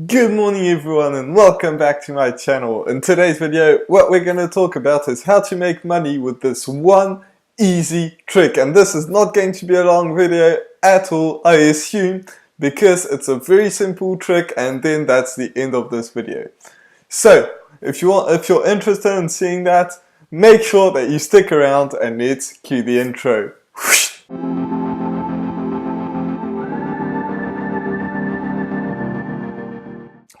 Good morning everyone and welcome back to my channel. In today's video what we're going to talk about is how to make money with this one easy trick, and this is not going to be a long video at all, I assume, because it's a very simple trick and then that's the end of this video. So if you're interested in seeing that, make sure that you stick around and let's cue the intro.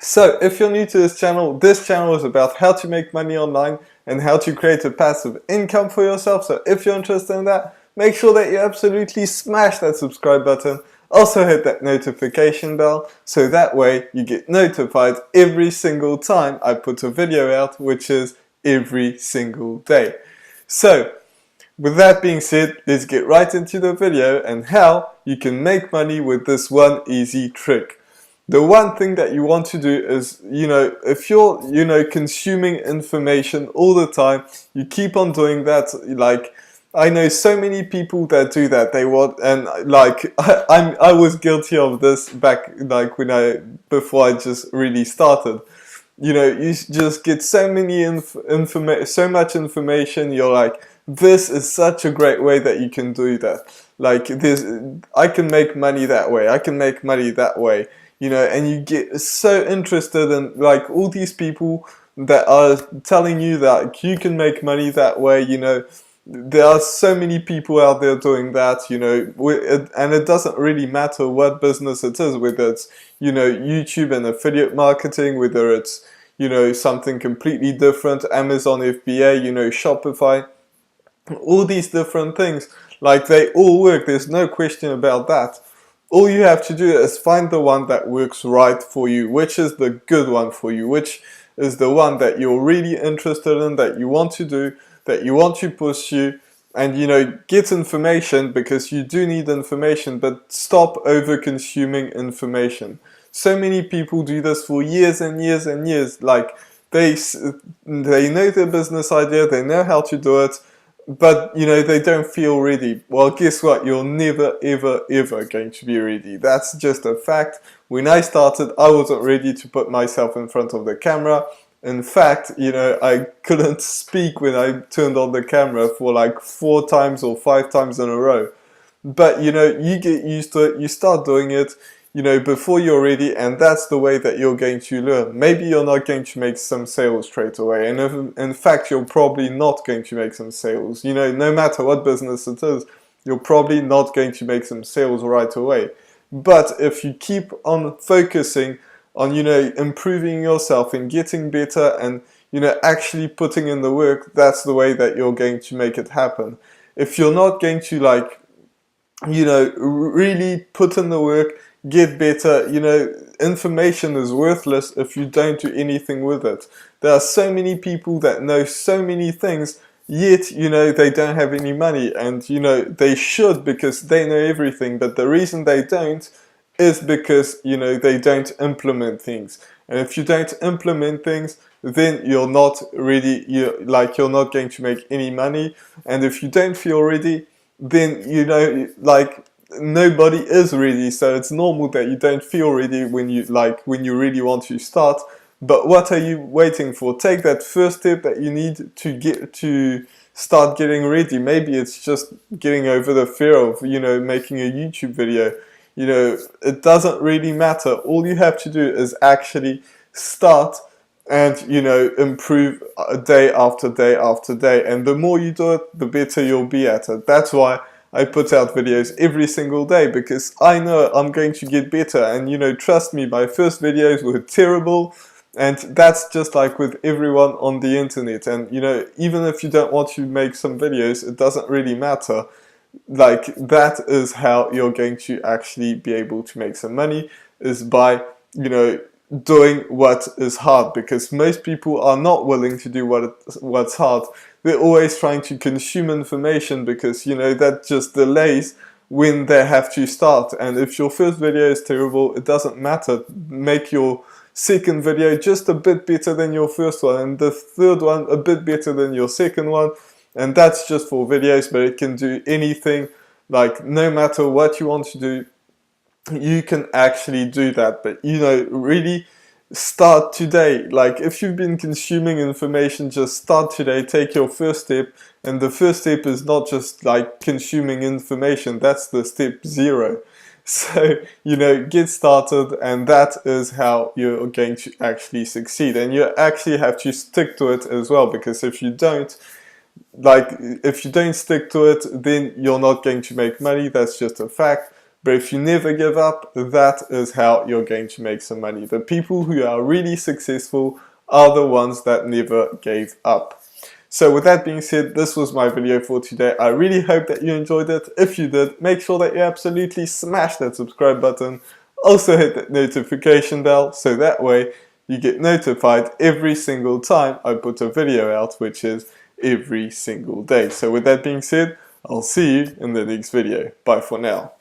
So if you're new to this channel is about how to make money online and how to create a passive income for yourself. So if you're interested in that, make sure that you absolutely smash that subscribe button. Also hit that notification bell so that way you get notified every single time I put a video out, which is every single day. So with that being said, let's get right into the video and how you can make money with this one easy trick. The one thing that you want to do is, if you're, consuming information all the time, you keep on doing that. Like, I know so many people that do that. They want, and like, I was guilty of this back, like, before I just really started. You just get so many so much information. You're like, this is such a great way that you can do that. Like, I can make money that way. I can make money that way. And you get so interested in like all these people that are telling you that you can make money that way. There are so many people out there doing that, and it doesn't really matter what business it is, whether it's, YouTube and affiliate marketing, whether it's, something completely different, Amazon FBA, Shopify, all these different things, like they all work. There's no question about that. All you have to do is find the one that works right for you, which is the good one for you, which is the one that you're really interested in, that you want to do, that you want to pursue, and get information, because you do need information, but stop over consuming information. So many people do this for years and years and years. Like they know their business idea, they know how to do it, but they don't feel ready. Well, guess what? You're never ever going to be ready. That's just a fact. When I started, I wasn't ready to put myself in front of the camera. In fact, I couldn't speak when I turned on the camera for like 4 times or 5 times in a row. But you get used to it, you start doing it, before you're ready, and that's the way that you're going to learn. Maybe you're not going to make some sales straight away, and if, in fact you're probably not going to make some sales. No matter what business it is, you're probably not going to make some sales right away. But if you keep on focusing on, improving yourself and getting better and, actually putting in the work, that's the way that you're going to make it happen. If you're not going to, like, really put in the work, get better, information is worthless if you don't do anything with it. There are so many people that know so many things, yet, they don't have any money, and, they should, because they know everything, but the reason they don't is because, they don't implement things. And if you don't implement things, then you're not ready, you're not going to make any money. And if you don't feel ready, then nobody is ready. So it's normal that you don't feel ready when you really want to start. But what are you waiting for? Take that first step that you need to start getting ready. Maybe it's just getting over the fear of making a YouTube video. It doesn't really matter. All you have to do is actually start and improve day after day after day, and the more you do it, the better you'll be at it. That's why I put out videos every single day, because I know I'm going to get better. And trust me, my first videos were terrible, and that's just like with everyone on the internet. And even if you don't want to make some videos, it doesn't really matter. Like, that is how you're going to actually be able to make some money, is by doing what is hard, because most people are not willing to do what's hard. They're always trying to consume information, because that just delays when they have to start. And if your first video is terrible, it doesn't matter. Make your second video just a bit better than your first one, and the third one a bit better than your second one. And that's just for videos, but it can do anything. Like, no matter what you want to do, you can actually do that. But really, start today. Like, if you've been consuming information, just start today, take your first step. And the first step is not just like consuming information, that's the step 0. So, you know, get started, and that is how you're going to actually succeed. And you actually have to stick to it as well, because if you don't, if you don't stick to it, then you're not going to make money. That's just a fact. But if you never give up, that is how you're going to make some money. The people who are really successful are the ones that never gave up. So with that being said, this was my video for today. I really hope that you enjoyed it. If you did, make sure that you absolutely smash that subscribe button. Also hit that notification bell, so that way you get notified every single time I put a video out, which is every single day. So with that being said, I'll see you in the next video. Bye for now.